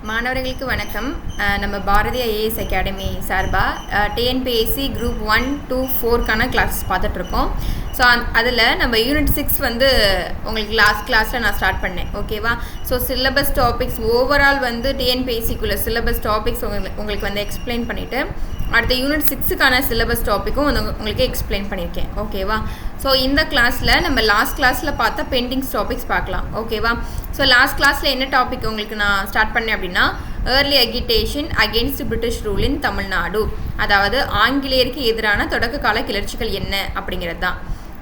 மாணவர்களுக்கு வணக்கம். நம்ம பாரதிய ஐஏஎஸ் அகாடமி சார்பாக டிஎன்பிஎஸ்சி குரூப் 1, 2, 4க்கான கிளாஸஸ் பார்த்துட்ருக்கோம். ஸோ அதில் நம்ம யூனிட் 6 வந்து உங்களுக்கு லாஸ்ட் கிளாஸில் நான் ஸ்டார்ட் பண்ணேன். ஓகேவா? ஸோ சிலபஸ் டாபிக்ஸ் ஓவரால் வந்து டிஎன்பிஎஸ்சிக்குள்ளே சிலபஸ் டாபிக்ஸ் உங்களுக்கு வந்து எக்ஸ்பிளைன் பண்ணிவிட்டு அடுத்த யூனிட் 6க்கான சிலபஸ் டாப்பிக்கும் வந்து உங்களுக்கு எக்ஸ்பிளைன் பண்ணியிருக்கேன். ஓகேவா? ஸோ இந்த கிளாஸில் நம்ம லாஸ்ட் கிளாஸில் பார்த்தா பெண்டிங்ஸ் டாபிக்ஸ் பார்க்கலாம். ஓகேவா? ஸோ லாஸ்ட் கிளாஸில் என்ன டாபிக் உங்களுக்கு நான் ஸ்டார்ட் பண்ணேன் அப்படின்னா early agitation against British rule in Tamil Nadu, அதாவது ஆங்கிலேயருக்கு எதிரான தொடக்க கால கிளர்ச்சிகள் என்ன அப்படிங்கிறது தான்.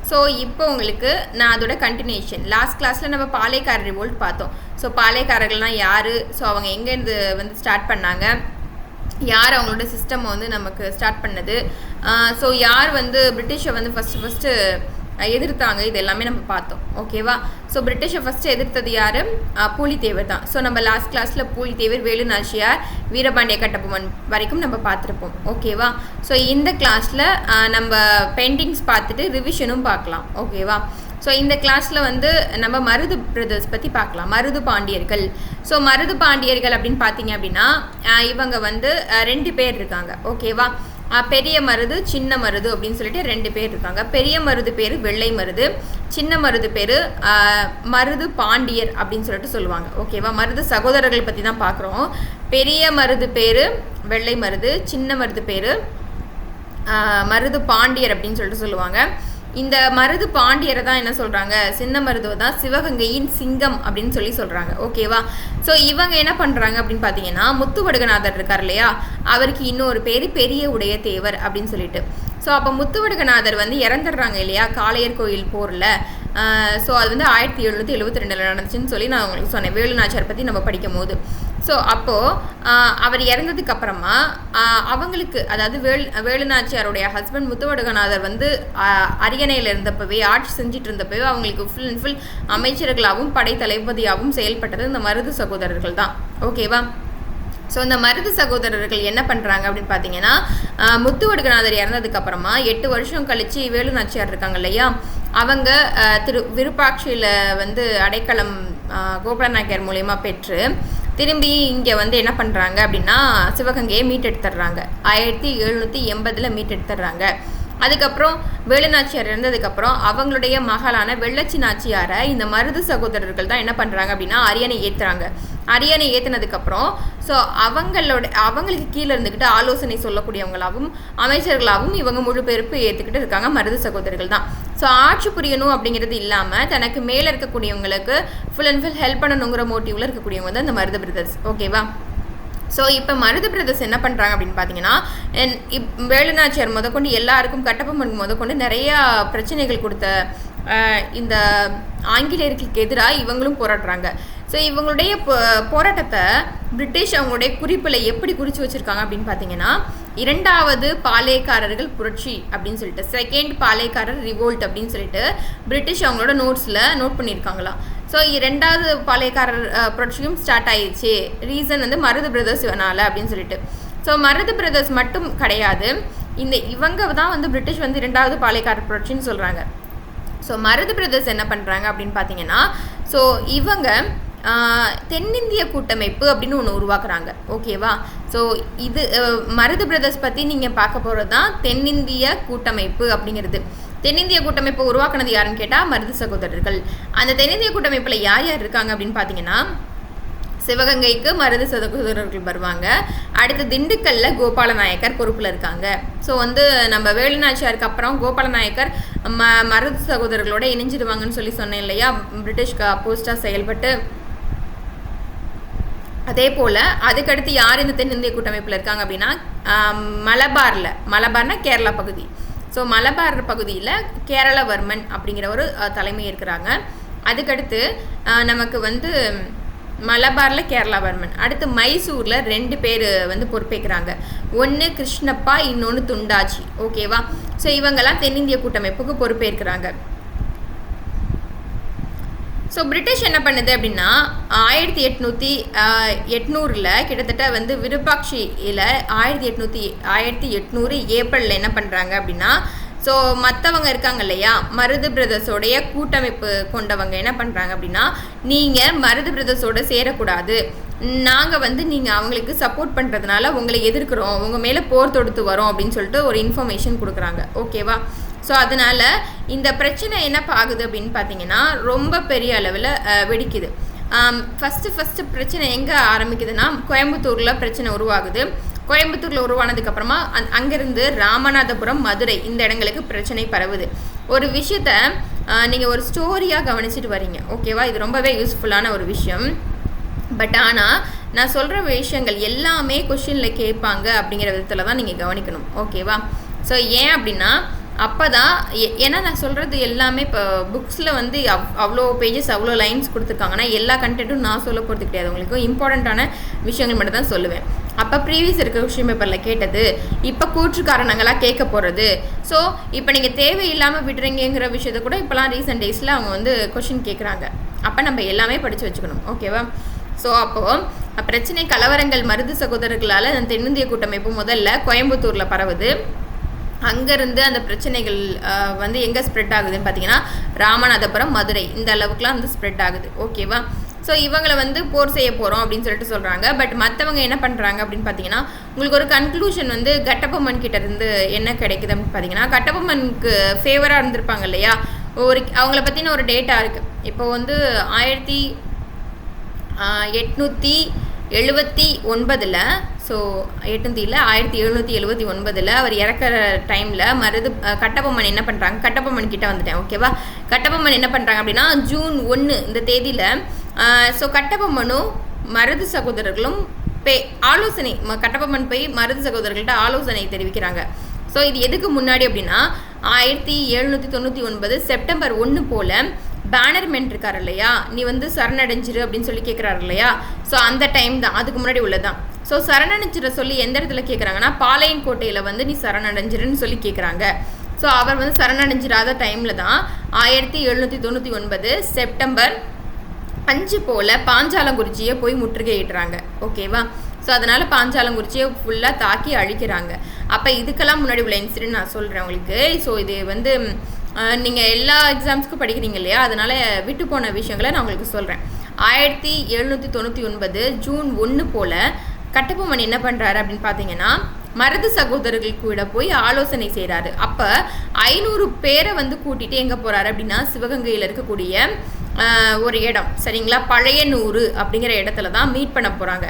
ஸோ இப்போ உங்களுக்கு நான் அதோட கண்டினியூஷன் லாஸ்ட் கிளாஸில் நம்ம பாளையக்காரர் ரிவோல்ட் பார்த்தோம். ஸோ பாளையக்காரர்கள்லாம் யார், ஸோ அவங்க எங்கேருந்து வந்து ஸ்டார்ட் பண்ணாங்க, யார் அவங்களோட சிஸ்டம் வந்து நமக்கு ஸ்டார்ட் பண்ணது, ஸோ யார் வந்து பிரிட்டிஷை வந்து ஃபஸ்ட்டு எதிர்த்தாங்க, இது எல்லாமே நம்ம பார்த்தோம். ஓகேவா? ஸோ பிரிட்டிஷை ஃபஸ்ட்டு எதிர்த்தது யார்? பூலித்தேவர் தான். ஸோ நம்ம லாஸ்ட் கிளாஸில் பூலித்தேவர், வேலு நாச்சியார், வீரபாண்டிய கட்டபொம்மன் வரைக்கும் நம்ம பார்த்துருப்போம். ஓகேவா? ஸோ இந்த கிளாஸில் நம்ம பெயிண்டிங்ஸ் பார்த்துட்டு ரிவிஷனும் பார்க்கலாம். ஓகேவா? ஸோ இந்த கிளாஸில் வந்து நம்ம மருது பிரதர்ஸ் பற்றி பார்க்கலாம். மருது பாண்டியர்கள். ஸோ மருது பாண்டியர்கள் அப்படின்னு பார்த்தீங்க அப்படின்னா இவங்க வந்து 2 பேர் இருக்காங்க. ஓகேவா? பெரிய மருது, சின்ன மருது அப்படின்னு சொல்லிட்டு 2 பேர் இருக்காங்க. பெரிய மருது பேர் வெள்ளை மருது, சின்ன மருது பேர் மருது பாண்டியர் அப்படின்னு சொல்லிட்டு சொல்லுவாங்க. ஓகேவா? மருது சகோதரர்கள் பற்றி தான் பார்க்குறோம். பெரிய மருது பேர் வெள்ளை மருது, சின்ன மருது பேர் மருது பாண்டியர் அப்படின்னு சொல்லிட்டு சொல்லுவாங்க. இந்த மருது பாண்டியரை தான் என்ன சொல்கிறாங்க, சின்ன மருதுவை தான் சிவகங்கையின் சிங்கம் அப்படின்னு சொல்கிறாங்க. ஓகேவா? ஸோ இவங்க என்ன பண்ணுறாங்க அப்படின்னு பார்த்தீங்கன்னா முத்துவடுகநாதர் இருக்கார் இல்லையா, அவருக்கு இன்னொரு பேர் பெரிய உடைய தேவர் அப்படின்னு சொல்லிட்டு. ஸோ அப்போ முத்துவடுகநாதர் வந்து இறந்துடுறாங்க இல்லையா காளையர் கோயில் போரில். ஸோ அது வந்து 1772 நடந்துச்சுன்னு சொல்லி நான் உங்களுக்கு சொன்னேன், வேலு நாச்சியார் பற்றி நம்ம படிக்கும் போது. ஸோ அப்போது அவர் இறந்ததுக்கு அப்புறமா அவங்களுக்கு, அதாவது வேலு நாச்சியாருடைய ஹஸ்பண்ட் முத்துவடுகநாதர் வந்து அரியணையில் இருந்தப்பவே, ஆட்சி செஞ்சுட்டு இருந்தப்பவே அவங்களுக்கு ஃபுல் அண்ட் ஃபுல் அமைச்சர்களாகவும் படை தளபதியாகவும் செயல்பட்டது இந்த மருது சகோதரர்கள் தான். ஓகேவா? ஸோ இந்த மருது சகோதரர்கள் என்ன பண்ணுறாங்க அப்படின்னு பார்த்தீங்கன்னா முத்துவடுகநாதர் இறந்ததுக்கப்புறமா 8 வருஷம் கழித்து வேலு நாச்சியார் இருக்காங்க இல்லையா, அவங்க விருப்பாட்சியில் வந்து அடைக்கலம் கோபால நாயக்கர் மூலயமா பெற்று திரும்பி இங்கே வந்து என்ன பண்ணுறாங்க அப்படின்னா சிவகங்கையை மீட்டெடுத்துடுறாங்க. 1780 மீட்டெடுத்துடுறாங்க. அதுக்கப்புறம் வேலு நாச்சியார் இருந்ததுக்கப்புறம் அவங்களுடைய மகளான வெள்ளச்சி நாச்சியாரை இந்த மருது சகோதரர்கள் தான் என்ன பண்ணுறாங்க அப்படின்னா அரியணை ஏற்றுறாங்க. அரியணை ஏற்றினதுக்கப்புறம் ஸோ அவங்களுக்கு கீழே இருந்துக்கிட்டு ஆலோசனை சொல்லக்கூடியவங்களாகவும் அமைச்சர்களாகவும் இவங்க முழு பொறுப்பு ஏற்றுக்கிட்டு இருக்காங்க மருது சகோதரர்கள் தான். ஸோ ஆட்சி புரியணும் அப்படிங்கிறது இல்லாமல் தனக்கு மேலே இருக்கக்கூடியவங்களுக்கு ஃபுல் அண்ட் ஃபுல் ஹெல்ப் பண்ணணுங்கிற மோட்டிவில் இருக்கக்கூடியவங்க தான் இந்த மருது பிரதர்ஸ். ஓகேவா? ஸோ இப்போ மருது பிரதர்ஸ் என்ன பண்ணுறாங்க அப்படின்னு பார்த்தீங்கன்னா வேலு நாச்சியார் முதற்கொண்டு எல்லாருக்கும் கட்டபொம்மனுக்கு முதற்கொண்டு நிறையா பிரச்சனைகள் கொடுத்த இந்த ஆங்கிலேயர்களுக்கு எதிராக இவங்களும் போராடுறாங்க. ஸோ இவங்களுடைய போராட்டத்தை பிரிட்டிஷ் அவங்களுடைய குறிப்பில் எப்படி குறித்து வச்சுருக்காங்க அப்படின்னு பார்த்தீங்கன்னா 2வது பாளையக்காரர்கள் புரட்சி அப்படின்னு சொல்லிட்டு, 2nd பாளையக்காரர் ரிவோல்ட் அப்படின்னு சொல்லிட்டு பிரிட்டிஷ் அவங்களோட நோட்ஸில் நோட் பண்ணியிருக்காங்களாம். ஸோ 2வது பாளையக்காரர் புரட்சியும் ஸ்டார்ட் ஆயிடுச்சு, ரீசன் வந்து மருது பிரதர்ஸ் வேணால அப்படின்னு சொல்லிட்டு. ஸோ மருது பிரதர்ஸ் மட்டும் கிடையாது, இவங்க தான் வந்து பிரிட்டிஷ் வந்து 2வது பாளையக்காரர் புரட்சின்னு சொல்கிறாங்க. ஸோ மருது பிரதர்ஸ் என்ன பண்ணுறாங்க அப்படின்னு பார்த்தீங்கன்னா ஸோ இவங்க தென்னிந்திய கூட்டமைப்பு அப்படின்னு ஒன்று உருவாக்குறாங்க. ஓகேவா? ஸோ இது மருது பிரதர்ஸ் பற்றி நீங்கள் பார்க்க போகிறது தான் தென்னிந்திய கூட்டமைப்பு அப்படிங்கிறது. தென்னிந்திய கூட்டமைப்பு உருவாக்குனது யாருன்னு கேட்டால் மருது சகோதரர்கள். அந்த தென்னிந்திய கூட்டமைப்பில் யார் யார் இருக்காங்க அப்படின்னு பார்த்தீங்கன்னா சிவகங்கைக்கு மருது சகோதரர்கள் வருவாங்க. அடுத்து திண்டுக்கல்ல கோபால நாயக்கர் பொறுப்பில் இருக்காங்க. ஸோ வந்து நம்ம வேலு நாச்சியாருக்கு அப்புறம் கோபால நாயக்கர் மருது சகோதரர்களோட இணைஞ்சிடுவாங்கன்னு சொல்லி இல்லையா, பிரிட்டிஷ்க்கு அப்போஸ்டாக செயல்பட்டு. அதே போல் அதுக்கடுத்து யார் இந்த தென்னிந்திய கூட்டமைப்பில் இருக்காங்க அப்படின்னா மலபார்னா கேரளா பகுதி. ஸோ மலபார் பகுதியில் கேரளவர்மன் அப்படிங்கிற ஒரு தலைமை இருக்கிறாங்க. அதுக்கடுத்து நமக்கு வந்து மலபாரில் கேரளாவர்மன், அடுத்து மைசூரில் 2 பேர் வந்து பொறுப்பேற்கிறாங்க. ஒன்று கிருஷ்ணப்பா, இன்னொன்று துண்டாச்சி. ஓகேவா? ஸோ இவங்கெல்லாம் தென்னிந்திய கூட்டமைப்புக்கு பொறுப்பேற்கிறாங்க. ஸோ பிரிட்டிஷ் என்ன பண்ணுது அப்படின்னா 1800 கிட்டத்தட்ட வந்து விருப்பாட்சியில் 1800 ஏப்ரலில் என்ன பண்ணுறாங்க அப்படின்னா ஸோ மற்றவங்க இருக்காங்க இல்லையா, மருது பிரதர்ஸோடைய கூட்டமைப்பு கொண்டவங்க என்ன பண்ணுறாங்க அப்படின்னா, நீங்கள் மருது பிரதர்ஸோடு சேரக்கூடாது, நாங்கள் வந்து நீங்கள் அவங்களுக்கு சப்போர்ட் பண்ணுறதுனால உங்களை எதிர்க்கிறோம், உங்கள் மேலே போர் தொடுத்து வரோம் அப்படின்னு சொல்லிட்டு ஒரு இன்ஃபர்மேஷன் கொடுக்குறாங்க. ஓகேவா? ஸோ அதனால் இந்த பிரச்சனை என்னப்பா ஆகுது அப்படின்னு பார்த்தீங்கன்னா ரொம்ப பெரிய அளவில் வெடிக்குது. ஃபஸ்ட்டு பிரச்சனை எங்கே ஆரம்பிக்குதுன்னா கோயம்புத்தூரில் பிரச்சனை உருவாகுது. கோயம்புத்தூரில் உருவானதுக்கப்புறமா அங்கேருந்து ராமநாதபுரம், மதுரை இந்த இடங்களுக்கு பிரச்சனை பரவுது. ஒரு விஷயத்த நீங்கள் ஒரு ஸ்டோரியாக கவனிச்சிட்டு வரீங்க. ஓகேவா? இது ரொம்பவே யூஸ்ஃபுல்லான ஒரு விஷயம். பட் ஆனால் நான் சொல்கிற விஷயங்கள் எல்லாமே கொஷினில் கேட்பாங்க அப்படிங்கிற விதத்தில் தான் நீங்கள் கவனிக்கணும். ஓகேவா? ஸோ ஏன் அப்படின்னா அப்போ தான் ஏன்னா நான் சொல்கிறது எல்லாமே இப்போ புக்ஸில் வந்து அவ்வளோ பேஜஸ் அவ்வளோ லைன்ஸ் கொடுத்துருக்காங்கன்னா எல்லா கண்டென்ட்டும் நான் சொல்ல போகிறது கிடையாது. உங்களுக்கு இம்பார்ட்டண்ட்டான விஷயங்கள் மட்டும் தான் சொல்லுவேன். அப்போ ப்ரீவியஸ் இருக்கிற கொஷின் பேப்பரில் கேட்டது இப்போ கூற்று காரணங்களாக கேட்க போகிறது. ஸோ இப்போ நீங்கள் தேவையில்லாமல் விடுறீங்கிற விஷயத்தை கூட இப்போலாம் ரீசெண்ட் டேஸில் அவங்க வந்து கொஷின் கேட்குறாங்க. அப்போ நம்ம எல்லாமே படித்து வச்சுக்கணும். ஓகேவா? ஸோ அப்போது பிரச்சனை கலவரங்கள் மருது சகோதரர்களால் தென்னிந்திய கூட்டமைப்பு முதல்ல கோயம்புத்தூரில் பரவுது. அங்கேருந்து அந்த பிரச்சனைகள் வந்து எங்கே ஸ்ப்ரெட் ஆகுதுன்னு பார்த்தீங்கன்னா ராமநாதபுரம், மதுரை இந்த அளவுக்குலாம் வந்து ஸ்ப்ரெட் ஆகுது. ஓகேவா? ஸோ இவங்களை வந்து போர் செய்ய போகிறோம் அப்படின்னு சொல்லிட்டு சொல்கிறாங்க. பட் மற்றவங்க என்ன பண்ணுறாங்க அப்படின்னு பார்த்தீங்கன்னா உங்களுக்கு ஒரு கன்க்ளூஷன் வந்து கட்டபொம்மன் கிட்ட இருந்து என்ன கிடைக்குது அப்படின்னு பார்த்தீங்கன்னா கட்டபொம்மனுக்கு ஃபேவராக இருந்திருப்பாங்க இல்லையா, அவங்கள பற்றின ஒரு டேட்டா இருக்குது. இப்போ வந்து 1879 ஸோ 1779 அவர் இறக்குற டைமில் கட்டபொம்மன் என்ன பண்ணுறாங்க, கட்டபொம்மன் கிட்ட வந்துட்டேன். ஓகேவா? கட்டபொம்மன் என்ன பண்ணுறாங்க அப்படின்னா ஜூன் 1 இந்த தேதியில் ஸோ கட்டபொம்மனும் மருது சகோதரர்களும் ஆலோசனை கட்டபொம்மன் போய் மருது சகோதரர்கள்ட்ட ஆலோசனை தெரிவிக்கிறாங்க. ஸோ இது எதுக்கு முன்னாடி அப்படின்னா 1799 செப்டம்பர் 1 போல் பேனர்மென் இருக்கார் இல்லையா, நீ வந்து சரணடைஞ்சிரு அப்படின்னு சொல்லி கேட்குறாரு இல்லையா. ஸோ அந்த டைம் தான், அதுக்கு முன்னாடி உள்ளதான். ஸோ சரணடைஞ்சிட சொல்லி எந்த இடத்துல கேட்குறாங்கன்னா பாளையங்கோட்டையில் வந்து நீ சரணடைஞ்சிருன்னு சொல்லி கேட்குறாங்க. ஸோ அவர் வந்து சரணடைஞ்சிடாத டைமில் தான் 1799 செப்டம்பர் 5 போல் பாஞ்சாலங்குறிச்சியை போய் முற்றுகையிடுறாங்க. ஓகேவா? ஸோ அதனால் பாஞ்சாலங்குறிச்சியை ஃபுல்லாக தாக்கி அழிக்கிறாங்க. அப்போ இதுக்கெல்லாம் முன்னாடி உள்ள இன்சிடென்ட் நான் சொல்கிறேன் உங்களுக்கு. ஸோ இது வந்து நீங்கள் எல்லா எக்ஸாம்ஸ்க்கும் படிக்கிறீங்க இல்லையா, அதனால் விட்டு போன விஷயங்களை நான் உங்களுக்கு சொல்கிறேன். 1799 ஜூன் 1 போல் கட்டபொம்மன் என்ன பண்ணுறாரு அப்படின்னு பார்த்தீங்கன்னா மருது சகோதரர்கள் கூட போய் ஆலோசனை செய்கிறாரு. அப்போ 500 பேரை வந்து கூட்டிகிட்டு எங்கே போகிறாரு அப்படின்னா சிவகங்கையில் இருக்கக்கூடிய ஒரு இடம், சரிங்களா, பழையனூர் அப்படிங்கிற இடத்துல தான் மீட் பண்ண போகிறாங்க.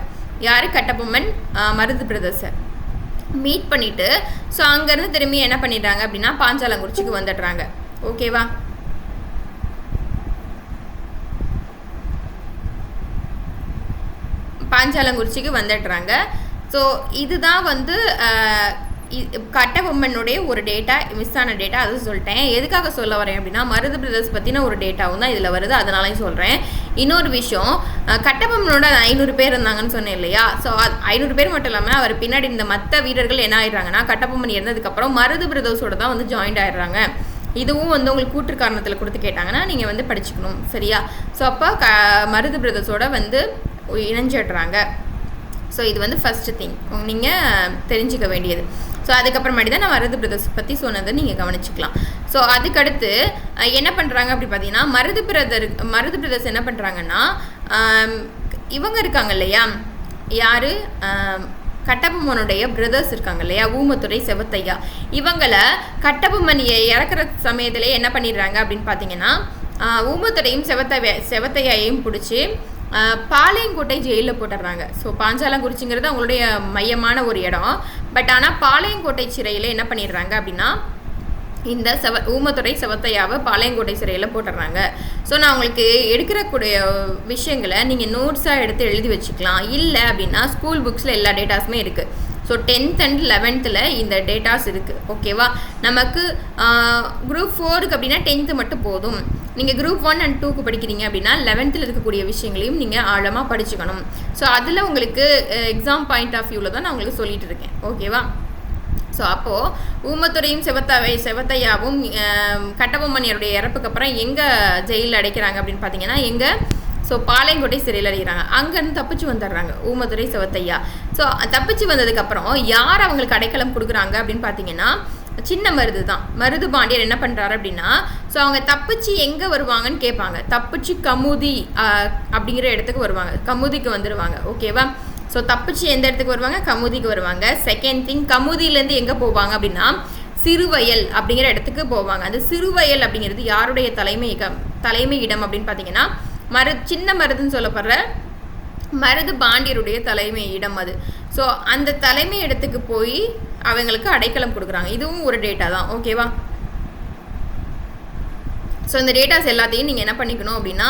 யார்? கட்டபொம்மன் மருது பிரதர்ஸை மீட் பண்ணிவிட்டு ஸோ அங்கேருந்து திரும்பி என்ன பண்ணிடுறாங்க அப்படின்னா பாஞ்சாலங்குறிச்சிக்கு வந்துடுறாங்க. ஓகேவா? பாஞ்சாலங்குறிச்சிக்கு வந்துடுறாங்க. ஸோ இதுதான் வந்து கட்டபொம்மனுடைய ஒரு டேட்டா, மிஸ் ஆன டேட்டா, அது சொல்லிட்டேன். எதுக்காக சொல்ல வரேன் அப்படின்னா மருது பிரதர்ஸ் பற்றின ஒரு டேட்டாவும் தான் இதில் வருது, அதனாலையும் சொல்கிறேன். இன்னொரு விஷயம், கட்டபொம்மனோட 500 பேர் இருந்தாங்கன்னு சொன்னேன் இல்லையா. ஸோ 500 பேர் மட்டும் இல்லாமல் அவர் பின்னாடி இந்த மற்ற வீரர்கள் என்ன ஆயிடுறாங்கன்னா கட்டபொம்மன் இறந்ததுக்கப்புறம் மருது பிரதர்ஸோட தான் வந்து ஜாயின்ட் ஆயிடுறாங்க. இதுவும் வந்து உங்களுக்கு கூற்று காரணத்தில் கொடுத்து கேட்டாங்கன்னா நீங்கள் வந்து படிச்சுக்கணும். சரியா? ஸோ அப்போ மருது பிரதர்ஸோட வந்து இணைஞ்சிடுறாங்க. ஸோ இது வந்து ஃபஸ்ட்டு திங் நீங்கள் தெரிஞ்சுக்க வேண்டியது. ஸோ அதுக்கப்புறமாட்டி தான் நான் மருது பிரதர்ஸ் பற்றி சொன்னதை நீங்கள் கவனிச்சிக்கலாம். ஸோ அதுக்கடுத்து என்ன பண்ணுறாங்க அப்படி பார்த்தீங்கன்னா மருது பிரதர்ஸ் என்ன பண்ணுறாங்கன்னா இவங்க இருக்காங்க இல்லையா, யார்? கட்டபொம்மனுடைய பிரதர்ஸ் இருக்காங்க இல்லையா, ஊமத்துறை, செவத்தையா, இவங்களை கட்டபொம்மன் இறக்குற சமயத்திலே என்ன பண்ணிடுறாங்க அப்படின்னு பார்த்தீங்கன்னா ஊமத்துறையும் செவத்தையாவையும் பிடிச்சி பாளையங்கோட்டை ஜெயிலில் போட்டுடுறாங்க. ஸோ பாஞ்சாலங்குறிச்சிங்கிறது அவங்களுடைய மையமான ஒரு இடம். பட் ஆனால் பாளையங்கோட்டை சிறையில் என்ன பண்ணிடுறாங்க அப்படின்னா இந்த ஊமத்துறை, செவத்தையாவை பாளையங்கோட்டை சிறையில் போட்டுடுறாங்க. ஸோ நான் உங்களுக்கு எடுக்கிறக்கூடிய விஷயங்களை நீங்கள் நோட்ஸாக எடுத்து எழுதி வச்சுக்கலாம். இல்லை அப்படின்னா ஸ்கூல் புக்ஸில் எல்லா டேட்டாஸுமே இருக்குது. ஸோ 10th and 11th இந்த டேட்டாஸ் இருக்குது. ஓகேவா? நமக்கு குரூப் 4க்கு அப்படின்னா 10th மட்டும் போதும். நீங்கள் குரூப் 1 and 2க்கு படிக்கிறீங்க அப்படின்னா 11th இருக்கக்கூடிய விஷயங்களையும் நீங்கள் ஆழமாக படிச்சுக்கணும். ஸோ அதில் உங்களுக்கு எக்ஸாம் பாயிண்ட் ஆஃப் வியூவில் தான் நான் உங்களுக்கு சொல்லிட்டு இருக்கேன். ஓகேவா? ஸோ அப்போது ஊமத்துறையும் செவத்தையாவும் கட்டபொம்மனியருடைய இறப்புக்கு அப்புறம் எங்கே ஜெயிலில் அடைக்கிறாங்க அப்படின்னு பார்த்தீங்கன்னா எங்கே? ஸோ பாளையங்கோட்டை சிறையில் அடைகிறாங்க. அங்கேருந்து தப்பிச்சு வந்துடுறாங்க ஊமத்துறை, செவத்தையா. ஸோ தப்பிச்சு வந்ததுக்கப்புறம் யார் அவங்களுக்கு அடைக்கலம் கொடுக்குறாங்க அப்படின்னு பார்த்தீங்கன்னா சின்ன மருது தான். மருது பாண்டியர் என்ன பண்ணுறாரு அப்படின்னா, ஸோ அவங்க தப்பிச்சு எங்கே வருவாங்கன்னு கேட்பாங்க. தப்பிச்சு கமுதி அப்படிங்கிற இடத்துக்கு வருவாங்க, கமுதிக்கு வந்துடுவாங்க. ஓகேவா? ஸோ தப்பிச்சு எந்த இடத்துக்கு வருவாங்க? கமுதிக்கு வருவாங்க. செகண்ட் திங், கமுதியிலேருந்து எங்கே போவாங்க அப்படின்னா சிறுவயல் அப்படிங்கிற இடத்துக்கு போவாங்க. அந்த சிறுவயல் அப்படிங்கிறது யாருடைய தலைமை இடம் அப்படின்னு பார்த்தீங்கன்னா சின்ன மருதுன்னு சொல்லப்படுற மருது பாண்டியருடைய தலைமை இடம் அது. ஸோ அந்த தலைமை இடத்துக்கு போய் அவங்களுக்கு அடைக்கலம் கொடுக்குறாங்க. இதுவும் ஒரு டேட்டா தான். ஓகேவா? ஸோ இந்த டேட்டாஸ் எல்லாத்தையும் நீங்கள் என்ன பண்ணிக்கணும் அப்படின்னா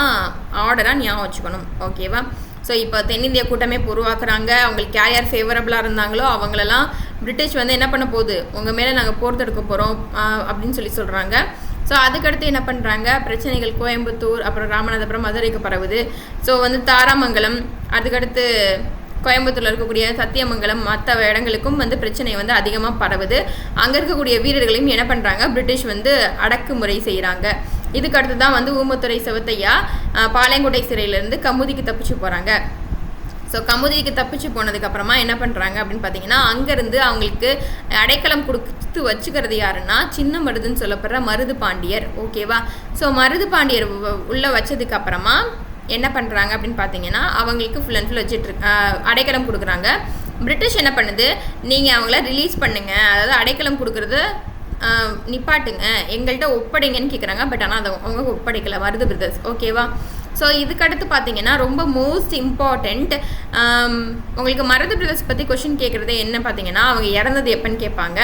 ஆர்டராக ஞாபகம் வச்சுக்கணும். ஓகேவா? ஸோ இப்போ தென்னிந்திய கூட்டமைப்பு உருவாக்குறாங்க. அவங்களுக்கு யார் யார் ஃபேவரபுளாக இருந்தாங்களோ அவங்களெல்லாம் பிரிட்டிஷ் வந்து என்ன பண்ண போகுது, உங்கள் மேலே நாங்கள் போர் தொடுக்க போகிறோம் அப்படின்னு சொல்கிறாங்க. ஸோ அதுக்கடுத்து என்ன பண்ணுறாங்க, பிரச்சனைகள் கோயம்புத்தூர், அப்புறம் ராமநாதபுரம், மதுரைக்கு பரவுது. ஸோ வந்து தாராமங்கலம், அதுக்கடுத்து கோயம்புத்தூரில் இருக்கக்கூடிய சத்தியமங்கலம், மற்ற இடங்களுக்கும் வந்து பிரச்சனை வந்து அதிகமாக பரவுது. அங்கே இருக்கக்கூடிய வீரர்களையும் என்ன பண்ணுறாங்க, பிரிட்டிஷ் வந்து அடக்குமுறை செய்கிறாங்க. இதுக்கு அடுத்து தான் வந்து ஊமத்துறை சிவத்தையா பாளையங்கோட்டை சிறையிலேருந்து கமுதிக்கு தப்பிச்சு போகிறாங்க. ஸோ கமுதிக்கு தப்பிச்சு போனதுக்கப்புறமா என்ன பண்ணுறாங்க அப்படின்னு பார்த்தீங்கன்னா, அங்கேருந்து அவங்களுக்கு அடைக்கலம் கொடுத்து வச்சுக்கிறது யாருன்னா சின்ன மருதுன்னு சொல்லப்படுற மருது பாண்டியர். ஓகேவா? ஸோ மருது பாண்டியர் உள்ளே வச்சதுக்கப்புறமா என்ன பண்ணுறாங்க அப்படின்னு பார்த்தீங்கன்னா, அவங்களுக்கு ஃபுல் அண்ட் ஃபுல் வச்சுட்டு அடைக்கலம் கொடுக்குறாங்க. பிரிட்டிஷ் என்ன பண்ணுது, நீங்கள் அவங்கள ரிலீஸ் பண்ணுங்கள், அதாவது அடைக்கலம் கொடுக்குறது நிப்பாட்டுங்க, எங்கள்கிட்ட ஒப்படைங்கன்னு கேட்குறாங்க. பட் ஆனால் அதை அவங்க ஒப்படைக்கலை, மருது பிரதர்ஸ். ஓகேவா? ஸோ இதுக்கடுத்து பார்த்தீங்கன்னா ரொம்ப மோஸ்ட் இம்பார்ட்டண்ட், உங்களுக்கு மருது பிரதர்ஸ் பற்றி கொஷின் கேட்குறது என்ன பார்த்தீங்கன்னா, அவங்க இறந்தது எப்போன்னு கேட்பாங்க.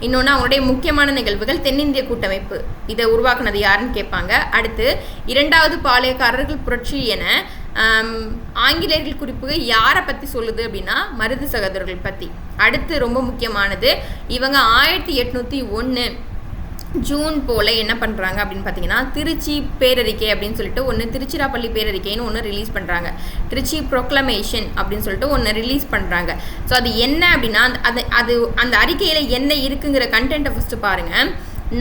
இன்னொன்று அவங்களுடைய முக்கியமான நிகழ்வுகள், தென்னிந்திய கூட்டமைப்பு இதை உருவாக்குனது யாருன்னு கேட்பாங்க. அடுத்து இரண்டாவது பாளையக்காரர்கள் புரட்சி என ஆங்கிலேயர்கள் குறிப்பு யாரை பற்றி சொல்லுது அப்படின்னா மருது சகோதரர்கள் பற்றி. அடுத்து ரொம்ப முக்கியமானது, இவங்க 1801 ஜூன் போல் என்ன பண்ணுறாங்க அப்படின்னு பார்த்தீங்கன்னா திருச்சி பேரறிக்கை அப்படின்னு சொல்லிட்டு ஒன்று, திருச்சிராப்பள்ளி பேரறிக்கைன்னு ஒன்று ரிலீஸ் பண்ணுறாங்க. திருச்சி ப்ரொக்ளமேஷன் அப்படின்னு சொல்லிட்டு ஒன்று ரிலீஸ் பண்ணுறாங்க. ஸோ அது என்ன அப்படின்னா அந்த அறிக்கையில் என்ன இருக்குங்கிற கண்டென்ட்டை ஃபஸ்ட்டு பாருங்கள்.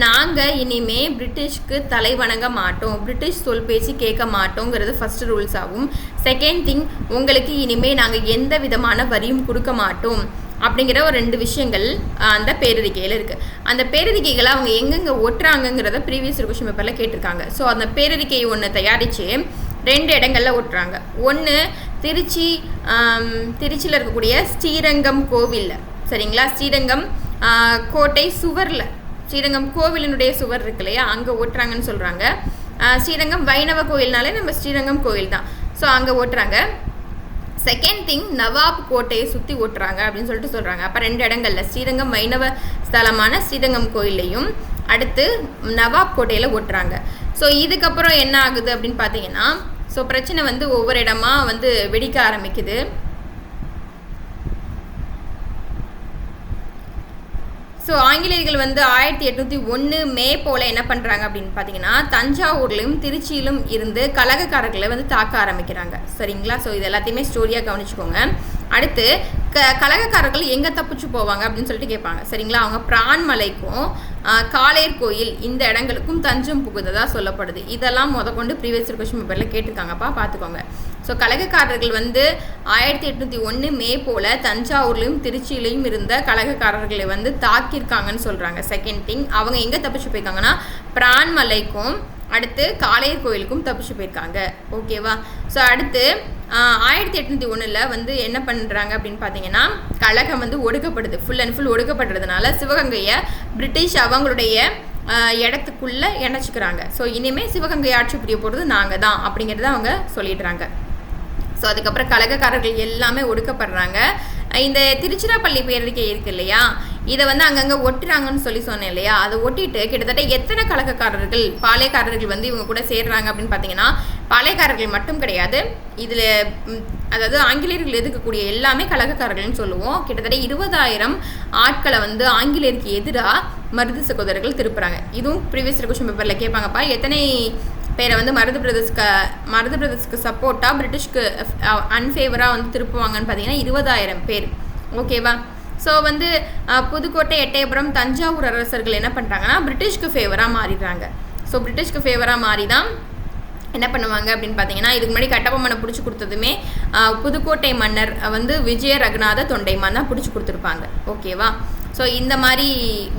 நாங்கள் இனிமேல் பிரிட்டிஷ்க்கு தலை வணங்க மாட்டோம், பிரிட்டிஷ் சொல் பேச்சு கேட்க மாட்டோங்கிறது ஃபஸ்ட்டு ரூல்ஸ் ஆகும். செகண்ட் திங், உங்களுக்கு இனிமேல் நாங்கள் எந்த விதமான வரியும் கொடுக்க மாட்டோம் அப்படிங்கிற ஒரு 2 விஷயங்கள் அந்த பேரறிக்கையில் இருக்குது. அந்த பேரறிக்கைகளை அவங்க எங்கெங்கே ஒட்டுறாங்கங்கிறத ப்ரீவியஸ் கொஷின் பேப்பரில் கேட்டிருக்காங்க. ஸோ அந்த பேரறிக்கையை ஒன்று தயாரித்து 2 இடங்களில் ஒட்டுறாங்க. ஒன்று திருச்சியில் இருக்கக்கூடிய ஸ்ரீரங்கம் கோவிலில், சரிங்களா, ஸ்ரீரங்கம் கோட்டை சுவரில், ஸ்ரீரங்கம் கோவிலினுடைய சுவர் இருக்கு இல்லையா, அங்கே ஓட்டுறாங்கன்னு சொல்கிறாங்க. ஸ்ரீரங்கம் வைணவ கோயில்னாலே நம்ம ஸ்ரீரங்கம் கோயில் தான். ஸோ அங்கே ஓட்டுறாங்க. செகண்ட் திங், நவாப் கோட்டையை சுற்றி ஓட்டுறாங்க அப்படின்னு சொல்லிட்டு சொல்கிறாங்க. அப்போ 2 இடங்களில் ஸ்ரீரங்கம் வைணவ ஸ்தலமான ஸ்ரீரங்கம் கோயிலையும் அடுத்து நவாப் கோட்டையில் ஓட்டுறாங்க. ஸோ இதுக்கப்புறம் என்ன ஆகுது அப்படின்னு பார்த்தீங்கன்னா, ஸோ பிரச்சனை வந்து ஒவ்வொரு இடமா வந்து வெடிக்க ஆரம்பிக்குது. ஸோ ஆங்கிலேயர்கள் வந்து 1801 மே போல் என்ன பண்ணுறாங்க அப்படின்னு பார்த்தீங்கன்னா, தஞ்சாவூர்லையும் திருச்சியிலும் இருந்து கலகக்காரர்களை வந்து தாக்க ஆரம்பிக்கிறாங்க. சரிங்களா? ஸோ இது எல்லாத்தையுமே ஸ்டோரியாக கவனிச்சுக்கோங்க. அடுத்து கலகக்காரர்கள் எங்கே தப்பிச்சு போவாங்க அப்படின்னு சொல்லிட்டு கேட்பாங்க. சரிங்களா? அவங்க பிரான்மலைக்கும் காளையர் கோயில் இந்த இடங்களுக்கும் தஞ்சம் புகுந்ததாக சொல்லப்படுது. இதெல்லாம் கொண்டு ப்ரீவியஸ் கொஷின் பேப்பரில் கேட்டிருக்காங்கப்பா, பார்த்துக்கோங்க. ஸோ கலகக்காரர்கள் வந்து 1801 மே போல் தஞ்சாவூர்லையும் திருச்சியிலையும் இருந்த கலகக்காரர்களை வந்து தாக்கியிருக்காங்கன்னு சொல்கிறாங்க. செகண்ட் திங், அவங்க எங்கே தப்பிச்சு போயிருக்காங்கன்னா பிரான்மலைக்கும் அடுத்து காளையர் கோயிலுக்கும் தப்பிச்சு போயிருக்காங்க. ஓகேவா? ஸோ அடுத்து 1801 வந்து என்ன பண்ணுறாங்க அப்படின்னு பார்த்தீங்கன்னா, கழகம் வந்து ஒடுக்கப்படுது, ஃபுல் அண்ட் ஃபுல் ஒடுக்கப்படுறதுனால சிவகங்கையை பிரிட்டிஷ் அவங்களுடைய இடத்துக்குள்ளே இணைச்சிக்கிறாங்க. ஸோ இனிமேல் சிவகங்கை ஆட்சி புரிய போகிறது நாங்கள் தான் அப்படிங்கிறத அவங்க சொல்லிடுறாங்க. ஸோ அதுக்கப்புறம் கலகக்காரர்கள் எல்லாமே ஒடுக்கப்படுறாங்க. இந்த திருச்சிராப்பள்ளி பேரறிக்கை இருக்குது இல்லையா, இதை வந்து அங்கங்கே ஒட்டுறாங்கன்னு சொன்னேன் இல்லையா, அதை ஒட்டிட்டு கிட்டத்தட்ட எத்தனை கலகக்காரர்கள் பாளையக்காரர்கள் வந்து இவங்க கூட சேர்றாங்க அப்படின்னு பார்த்தீங்கன்னா, பாளையக்காரர்கள் மட்டும் கிடையாது, இதில் அதாவது ஆங்கிலேயர்கள் எதிர்க்கக்கூடிய எல்லாமே கலகக்காரர்கள்னு சொல்லுவோம். கிட்டத்தட்ட 20,000 ஆட்களை வந்து ஆங்கிலேயருக்கு எதிராக மருது சகோதரர்கள் திருப்புறாங்க. இதுவும் ப்ரீவியஸ் கொஷின் பேப்பரில் கேட்பாங்கப்பா, எத்தனை பேரை வந்து மருது பிரதர்ஸ்க்கு சப்போர்ட்டாக பிரிட்டிஷ்க்கு அன்ஃபேவராக வந்து திருப்புவாங்கன்னு பார்த்தீங்கன்னா 20,000 பேர். ஓகேவா? ஸோ வந்து புதுக்கோட்டை, எட்டயபுரம், தஞ்சாவூர் அரசர்கள் என்ன பண்ணுறாங்கன்னா பிரிட்டிஷ்க்கு ஃபேவராக மாறிடுறாங்க. ஸோ பிரிட்டிஷ்க்கு ஃபேவராக மாறி தான் என்ன பண்ணுவாங்க அப்படின்னு பார்த்தீங்கன்னா, இதுக்கு முன்னாடி கட்டபொம்மனை பிடிச்சி கொடுத்ததுமே புதுக்கோட்டை மன்னர் வந்து விஜய ரகுநாத தொண்டைமான் தான் பிடிச்சி கொடுத்துருப்பாங்க. ஓகேவா? ஸோ இந்த மாதிரி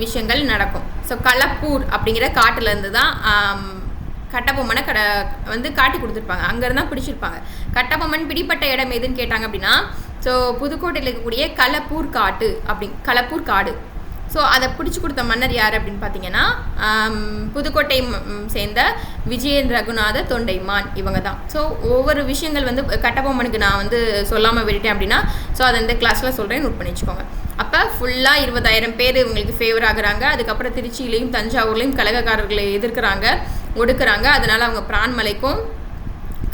விஷயங்கள் நடக்கும். ஸோ களப்பூர் அப்படிங்கிற காட்டிலேருந்து தான் கட்டபொம்மனை வந்து காட்டி கொடுத்துருப்பாங்க, அங்கேருந்து தான் பிடிச்சிருப்பாங்க. கட்டபொம்மன் பிடிப்பட்ட இடம் எதுன்னு கேட்டாங்க அப்படின்னா, ஸோ புதுக்கோட்டையில் இருக்கக்கூடிய களப்பூர் காடு. ஸோ அதை பிடிச்சி கொடுத்த மன்னர் யார் அப்படின்னு பார்த்தீங்கன்னா, புதுக்கோட்டை சேர்ந்த விஜயேந்திர ரகுநாத தொண்டைமான் இவங்க தான். ஸோ ஒவ்வொரு விஷயங்கள் வந்து கட்டபொம்மனுக்கு நான் வந்து சொல்லாமல் விட்டுட்டேன் அப்படின்னா, ஸோ அதை இந்த கிளாஸில் சொல்கிறேன், நோட் பண்ணி வச்சுக்கோங்க. அப்போ ஃபுல்லாக 20,000 பேர் இவங்களுக்கு ஃபேவர் ஆகுறாங்க. அதுக்கப்புறம் திருச்சியிலையும் தஞ்சாவூர்லேயும் கலகக்காரர்களை எதிர்க்கிறாங்க, ஒடுக்குறாங்க. அதனால் அவங்க பிரான்மலைக்கும்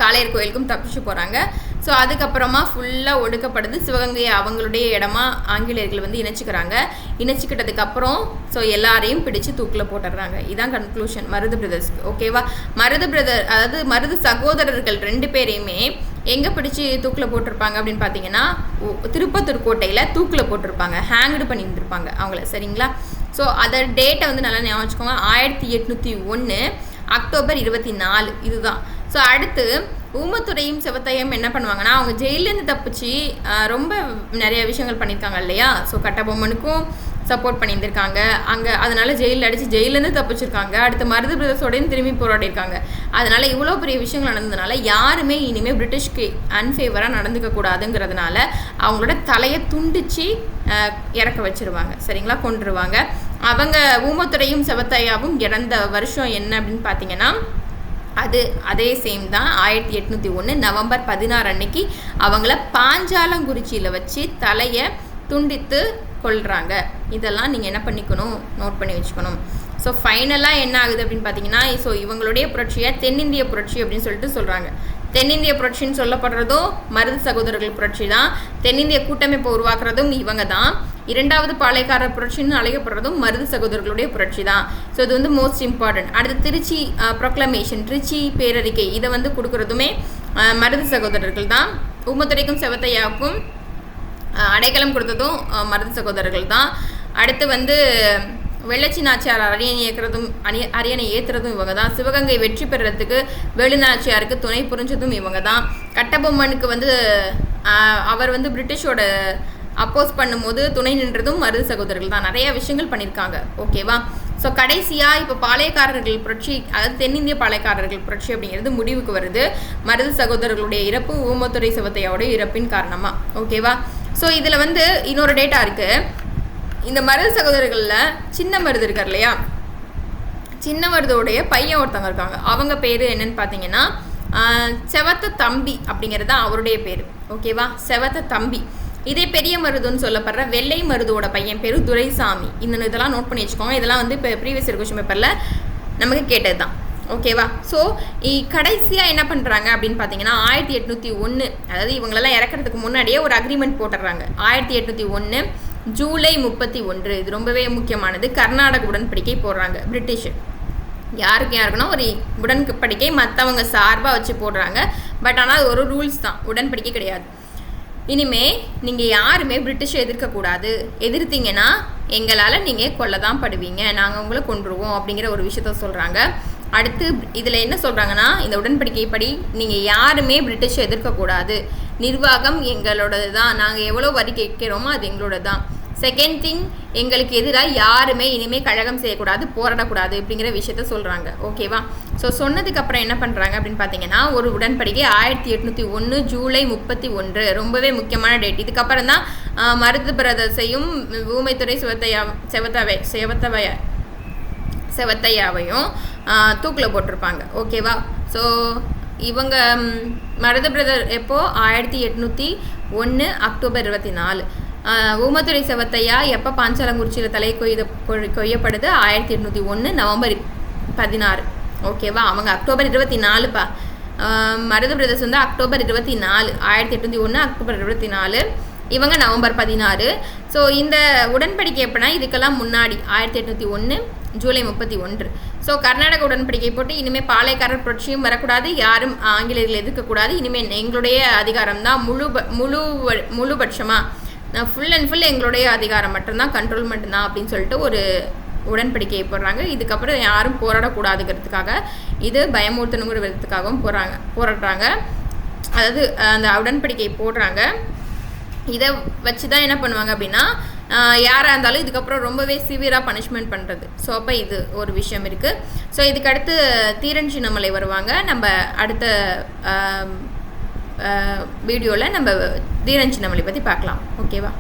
காளையர் கோயிலுக்கும் தப்பிச்சு போகிறாங்க. ஸோ அதுக்கப்புறமா ஃபுல்லாக ஒடுக்கப்படுது. சிவகங்கை அவங்களுடைய இடமா ஆங்கிலேயர்கள் வந்து இணைச்சிக்கிட்டதுக்கப்புறம் ஸோ எல்லாரையும் பிடிச்சு தூக்கில் போட்டுடுறாங்க. இதுதான் கன்க்ளூஷன் மருது பிரதர்ஸ்க்கு. ஓகேவா? அதாவது மருது சகோதரர்கள் 2 பேரையுமே எங்கே பிடிச்சி தூக்கில் போட்டிருப்பாங்க அப்படின்னு பார்த்தீங்கன்னா, திருப்பத்தூர் கோட்டையில் தூக்கில் போட்டிருப்பாங்க, ஹேங்டு பண்ணியிருந்திருப்பாங்க அவங்கள. சரிங்களா? ஸோ அதை டேட்டை வந்து நல்லா ஞாபகம் வச்சுக்கோங்க. 1801 அக்டோபர் 24 இதுதான். ஸோ அடுத்து ஊமத்துரையும் சிவத்தையும் என்ன பண்ணுவாங்கன்னா, அவங்க ஜெயிலேருந்து தப்பிச்சு ரொம்ப நிறைய விஷயங்கள் பண்ணியிருக்காங்க இல்லையா? ஸோ கட்டபொம்மனுக்கும் சப்போர்ட் பண்ணியிருந்திருக்காங்க அங்கே, அதனால் ஜெயிலில் அடித்து ஜெயிலேருந்து தப்பிச்சிருக்காங்க. அடுத்து மருது பிரதர்ஸோடையும் திரும்பி போராடிருக்காங்க. அதனால் இவ்வளோ பெரிய விஷயங்கள் நடந்ததுனால யாருமே இனிமேல் பிரிட்டிஷ்க்கு அன்ஃபேவராக நடந்துக்க கூடாதுங்கிறதுனால அவங்களோட தலையை துண்டிச்சு இறக்க வச்சிருவாங்க. சரிங்களா? கொண்டுருவாங்க. அவங்க ஊமத்துரையும் சிவத்தையாவும் இறந்த வருஷம் என்ன அப்படின்னு பார்த்தீங்கன்னா, அதே சேம் தான் 1801 நவம்பர் 16 அன்னைக்கு அவங்கள பாஞ்சாலங்குறிச்சியில் வச்சு தலையை துண்டித்து கொள்கிறாங்க. இதெல்லாம் நீங்கள் என்ன பண்ணிக்கணும், நோட் பண்ணி வச்சுக்கணும். ஸோ ஃபைனலாக என்ன ஆகுது அப்படின்னு பார்த்தீங்கன்னா, ஸோ இவங்களுடைய புரட்சியை தென்னிந்திய புரட்சி அப்படின்னு சொல்லிட்டு சொல்கிறாங்க. தென்னிந்திய புரட்சின்னு சொல்லப்படுறதும் மருது சகோதரர்கள் புரட்சி தான். தென்னிந்திய கூட்டமைப்பை உருவாக்குறதும் இவங்க தான். 2வது பாளையக்காரர் புரட்சின்னு அழைக்கப்படுறதும் மருது சகோதரர்களுடைய புரட்சி தான். ஸோ இது வந்து மோஸ்ட் இம்பார்ட்டன்ட். அடுத்து திருச்சி ப்ரொக்ளமேஷன், திருச்சி பேரறிக்கை, இதை வந்து கொடுக்குறதுமே மருது சகோதரர்கள் தான். ஊமத்துரைக்கும் சிவத்தையாவுக்கும் அடைக்கலம் கொடுத்ததும் மருது சகோதரர்கள் தான். அடுத்து வந்து வெள்ளச்சி நாச்சியார் அரியணை ஏற்றுறதும் இவங்க தான். சிவகங்கை வெற்றி பெறுறதுக்கு வேலுநாச்சியாருக்கு துணை புரிஞ்சதும் இவங்க தான். கட்டபொம்மனுக்கு வந்து அவர் வந்து பிரிட்டிஷோட அப்போஸ் பண்ணும்போது துணை நின்றதும் மருது சகோதரர்கள் தான். நிறைய விஷயங்கள் பண்ணியிருக்காங்க. ஓகேவா? ஸோ கடைசியாக இப்போ பாளையக்காரர்கள் புரட்சி, அதாவது தென்னிந்திய பாளையக்காரர்கள் புரட்சி அப்படிங்கிறது முடிவுக்கு வருது. மருது சகோதரர்களுடைய இறப்பு ஊமத்துரை சிவத்தையாவுடைய இறப்பின் காரணமாக. ஓகேவா? ஸோ இதில் வந்து இன்னொரு டேட்டா இருக்குது. இந்த மருது சகோதரர்களில் சின்ன மருது இருக்கார் இல்லையா, சின்ன மருதோடைய பையன் ஒருத்தவங்க இருக்காங்க. அவங்க பேர் என்னன்னு பார்த்தீங்கன்னா செவத்த தம்பி அப்படிங்கிறது தான் அவருடைய பேர். ஓகேவா? செவத்த தம்பி. இதே பெரிய மருதுன்னு சொல்லப்படுற வெள்ளை மருதோட பையன் பேர் துரைசாமி. இதெல்லாம் நோட் பண்ணி வச்சுக்கோங்க. இதெல்லாம் வந்து இப்போ ப்ரீவியஸ் இயர் கொஸ்டின் பேப்பரில் நமக்கு கேட்டது தான். ஓகேவா? ஸோ கடைசியாக என்ன பண்ணுறாங்க அப்படின்னு பார்த்தீங்கன்னா, 1801, அதாவது இவங்களெல்லாம் இறக்கிறதுக்கு முன்னாடியே ஒரு அக்ரிமெண்ட் போட்டுடுறாங்க. 1801 ஜூலை 31, இது ரொம்பவே முக்கியமானது, கர்நாடக உடன்படிக்கை போடுறாங்க பிரிட்டிஷ். யாருக்குன்னா ஒரு உடன்படிக்கை மற்றவங்க சார்பாக வச்சு போடுறாங்க. பட் ஆனால் ஒரு ரூல்ஸ் தான், உடன்படிக்கை கிடையாது. இனிமே நீங்கள் யாருமே பிரிட்டிஷை எதிர்க்கக்கூடாது, எதிர்த்தீங்கன்னா எங்களால் நீங்கள் கொல்ல தான் படுவீங்க, நாங்கள் உங்களை கொன்றுவோம் அப்படிங்கிற ஒரு விஷயத்த சொல்கிறாங்க. அடுத்து இதில் என்ன சொல்கிறாங்கன்னா, இந்த உடன்படிக்கைப்படி நீங்கள் யாருமே பிரிட்டிஷை எதிர்க்கக்கூடாது, நிர்வாகம் எங்களோடது தான், நாங்கள் எவ்வளோ வரி கேட்கிறோமோ அது எங்களோட தான். செகண்ட் திங், எங்களுக்கு எதிராக யாருமே இனிமேல் கழகம் செய்யக்கூடாது, போராடக்கூடாது அப்படிங்கிற விஷயத்த சொல்கிறாங்க. ஓகேவா? ஸோ சொன்னதுக்கப்புறம் என்ன பண்ணுறாங்க அப்படின்னு பார்த்தீங்கன்னா, ஒரு உடன்படிக்கை 1801 ஜூலை 31, ரொம்பவே முக்கியமான டேட். இதுக்கப்புறம் தான் மருது பிரதர்ஸையும் ஊமைத்துறை செவத்தையாவையும் தூக்கில் போட்டிருப்பாங்க. ஓகேவா? ஸோ இவங்க மருது பிரதர் எப்போ 1801 அக்டோபர் 24. ஊமத்துரை செவத்தையா எப்போ பாஞ்சாலங்குறிச்சியில் தலை கொய்யப்படுது 1801 நவம்பர் 16. ஓகேவா? அவங்க அக்டோபர் 24பா. மருது பிரதர்ஸ் வந்து அக்டோபர் 24, 1801 அக்டோபர் 24, இவங்க நவம்பர் 16. ஸோ இந்த உடன்படிக்கை எப்படின்னா, இதுக்கெல்லாம் முன்னாடி 1801 ஜூலை 31. ஸோ கர்நாடக உடன்படிக்கை போட்டு இனிமேல் பாளையக்காரர் புரட்சியும் வரக்கூடாது, யாரும் ஆங்கிலேயர்கள் எதிர்க்கக்கூடாது, இனிமேல் எங்களுடைய அதிகாரம் தான் முழுபட்சமாக ஃபுல் அண்ட் ஃபுல் எங்களுடைய அதிகாரம் மட்டும்தான், கண்ட்ரோல் மட்டும்தான் அப்படின்னு சொல்லிட்டு ஒரு உடன்படிக்கையை போடுறாங்க. இதுக்கப்புறம் யாரும் போராடக்கூடாதுங்கிறதுக்காக, இது பயமுறுத்தணுங்கிற விதத்துக்காகவும் போராடுறாங்க. அதாவது அந்த உடன்படிக்கை போடுறாங்க. இதை வச்சு தான் என்ன பண்ணுவாங்க அப்படின்னா, யாராக இருந்தாலும் இதுக்கப்புறம் ரொம்பவே சிவியராக பனிஷ்மெண்ட் பண்ணுறது. ஸோ அப்போ இது ஒரு விஷயம் இருக்குது. ஸோ இதுக்கடுத்து தீரன் சின்னமலை வருவாங்க. நம்ம அடுத்த வீடியோவில் நம்ம தீரன் சின்னமலை பற்றி பார்க்கலாம். ஓகேவா?